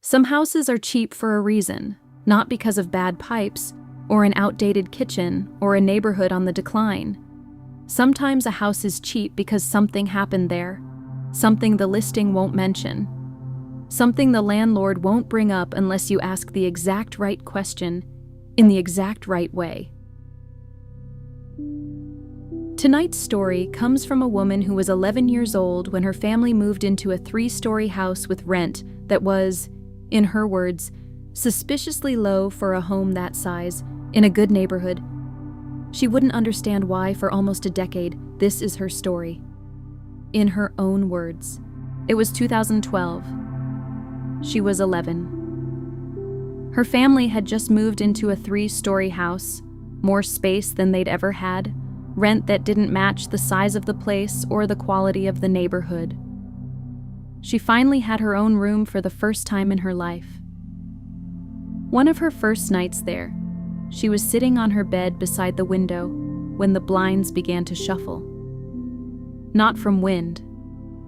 Some houses are cheap for a reason, not because of bad pipes, or an outdated kitchen, or a neighborhood on the decline. Sometimes a house is cheap because something happened there, something the listing won't mention, something the landlord won't bring up unless you ask the exact right question in the exact right way. Tonight's story comes from a woman who was 11 years old when her family moved into a 3-story house with rent that was, in her words, suspiciously low for a home that size in a good neighborhood. She wouldn't understand why for almost a decade this is her story. In her own words, it was 2012. She was 11. Her family had just moved into a 3-story house, more space than they'd ever had, rent that didn't match the size of the place or the quality of the neighborhood. She finally had her own room for the first time in her life. One of her first nights there, she was sitting on her bed beside the window when the blinds began to shuffle. Not from wind.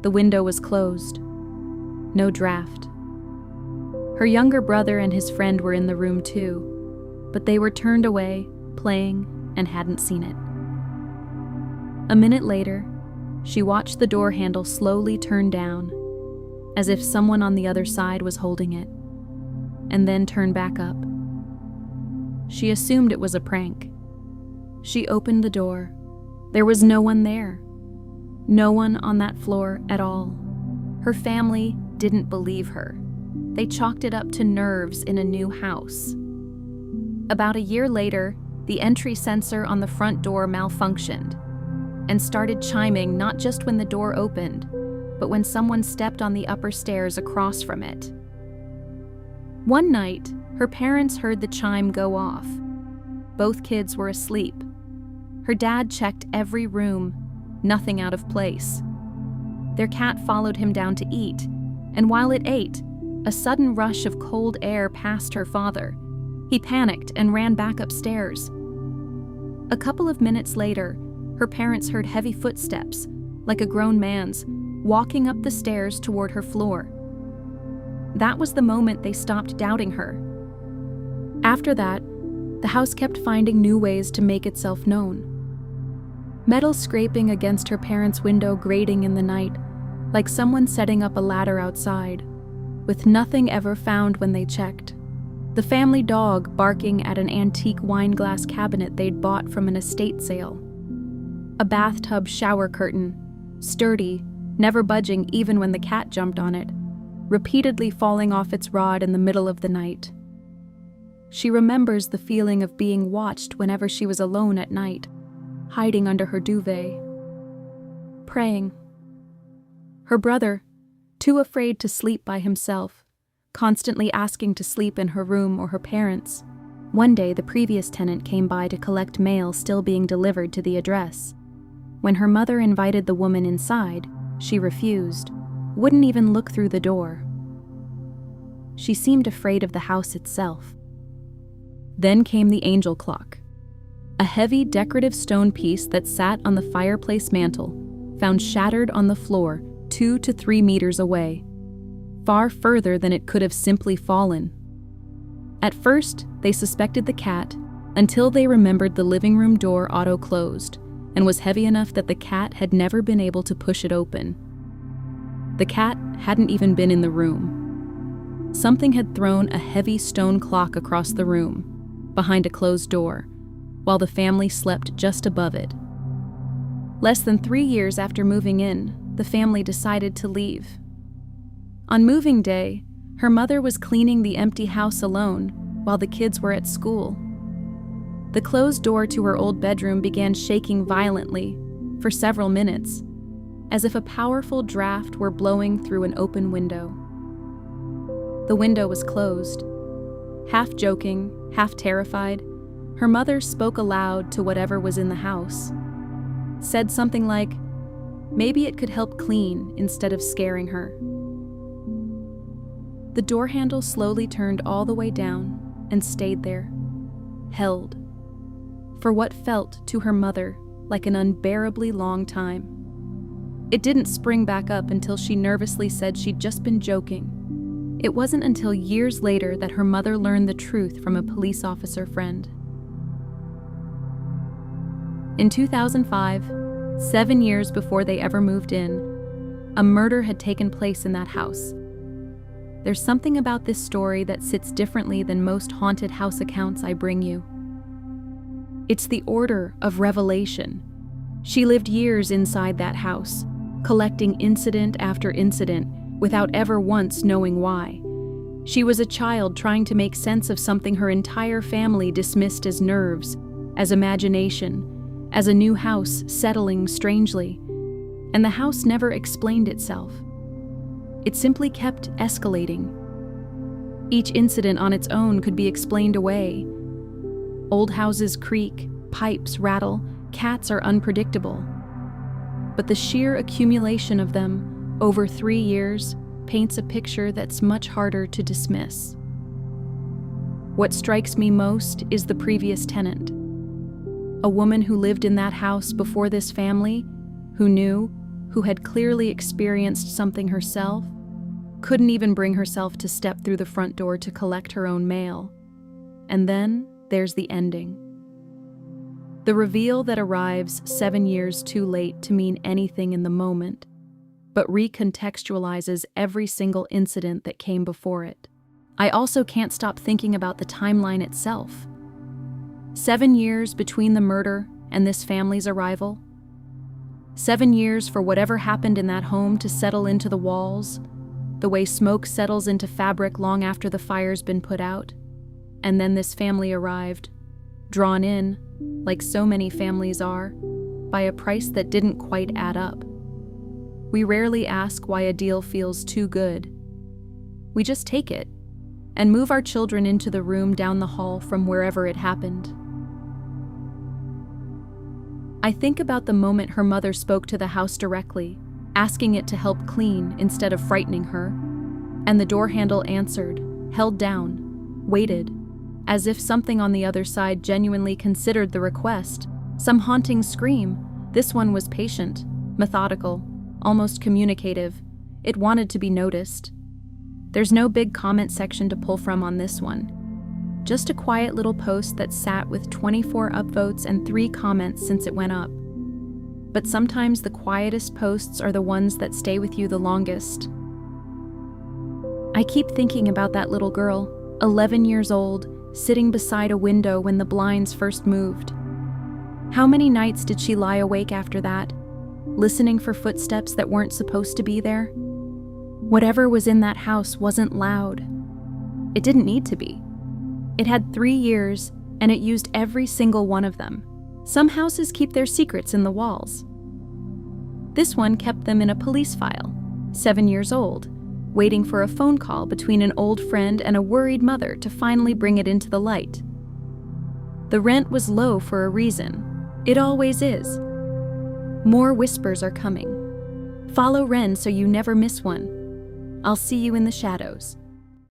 The window was closed. No draft. Her younger brother and his friend were in the room too, but they were turned away, playing, and hadn't seen it. A minute later, she watched the door handle slowly turn down, as if someone on the other side was holding it, and then turn back up. She assumed it was a prank. She opened the door. There was no one there. No one on that floor at all. Her family didn't believe her. They chalked it up to nerves in a new house. About a year later, the entry sensor on the front door malfunctioned and started chiming not just when the door opened, but when someone stepped on the upper stairs across from it. One night, her parents heard the chime go off. Both kids were asleep. Her dad checked every room, nothing out of place. Their cat followed him down to eat, and while it ate, a sudden rush of cold air passed her father. He panicked and ran back upstairs. A couple of minutes later, her parents heard heavy footsteps, like a grown man's, walking up the stairs toward her floor. That was the moment they stopped doubting her. After that, the house kept finding new ways to make itself known. Metal scraping against her parents' window grating in the night, like someone setting up a ladder outside, with nothing ever found when they checked. The family dog barking at an antique wine glass cabinet they'd bought from an estate sale. A bathtub shower curtain, sturdy, never budging even when the cat jumped on it, repeatedly falling off its rod in the middle of the night. She remembers the feeling of being watched whenever she was alone at night, hiding under her duvet, praying. Her brother, too afraid to sleep by himself, constantly asking to sleep in her room or her parents'. One day, the previous tenant came by to collect mail still being delivered to the address. When her mother invited the woman inside, she refused, wouldn't even look through the door. She seemed afraid of the house itself. Then came the angel clock, a heavy decorative stone piece that sat on the fireplace mantel, found shattered on the floor 2 to 3 meters away, far further than it could have simply fallen. At first, they suspected the cat until they remembered the living room door auto-closed and was heavy enough that the cat had never been able to push it open. The cat hadn't even been in the room. Something had thrown a heavy stone clock across the room, behind a closed door, while the family slept just above it. Less than 3 years after moving in, the family decided to leave. On moving day, her mother was cleaning the empty house alone while the kids were at school. The closed door to her old bedroom began shaking violently for several minutes, as if a powerful draft were blowing through an open window. The window was closed. Half joking, half terrified, her mother spoke aloud to whatever was in the house. Said something like, maybe it could help clean instead of scaring her. The door handle slowly turned all the way down and stayed there, held, for what felt to her mother like an unbearably long time. It didn't spring back up until she nervously said she'd just been joking. It wasn't until years later that her mother learned the truth from a police officer friend. In 2005, 7 years before they ever moved in, a murder had taken place in that house. There's something about this story that sits differently than most haunted house accounts I bring you. It's the order of revelation. She lived years inside that house, collecting incident after incident without ever once knowing why. She was a child trying to make sense of something her entire family dismissed as nerves, as imagination, as a new house settling strangely. And the house never explained itself. It simply kept escalating. Each incident on its own could be explained away. Old houses creak, pipes rattle, cats are unpredictable. But the sheer accumulation of them over 3 years paints a picture that's much harder to dismiss. What strikes me most is the previous tenant. A woman who lived in that house before this family, who knew, who had clearly experienced something herself, couldn't even bring herself to step through the front door to collect her own mail. And then there's the ending. The reveal that arrives 7 years too late to mean anything in the moment, but recontextualizes every single incident that came before it. I also can't stop thinking about the timeline itself. 7 years between the murder and this family's arrival. 7 years for whatever happened in that home to settle into the walls, the way smoke settles into fabric long after the fire's been put out. And then this family arrived, drawn in, like so many families are, by a price that didn't quite add up. We rarely ask why a deal feels too good. We just take it and move our children into the room down the hall from wherever it happened. I think about the moment her mother spoke to the house directly, asking it to help clean instead of frightening her, and the door handle answered, held down, waited, as if something on the other side genuinely considered the request. Some haunting scream. This one was patient, methodical, almost communicative. It wanted to be noticed. There's no big comment section to pull from on this one. Just a quiet little post that sat with 24 upvotes and 3 comments since it went up. But sometimes the quietest posts are the ones that stay with you the longest. I keep thinking about that little girl, 11 years old, sitting beside a window when the blinds first moved. How many nights did she lie awake after that, listening for footsteps that weren't supposed to be there? Whatever was in that house wasn't loud. It didn't need to be. It had 3 years, and it used every single one of them. Some houses keep their secrets in the walls. This one kept them in a police file, 7 years old, waiting for a phone call between an old friend and a worried mother to finally bring it into the light. The rent was low for a reason. It always is. More whispers are coming. Follow Wren so you never miss one. I'll see you in the shadows.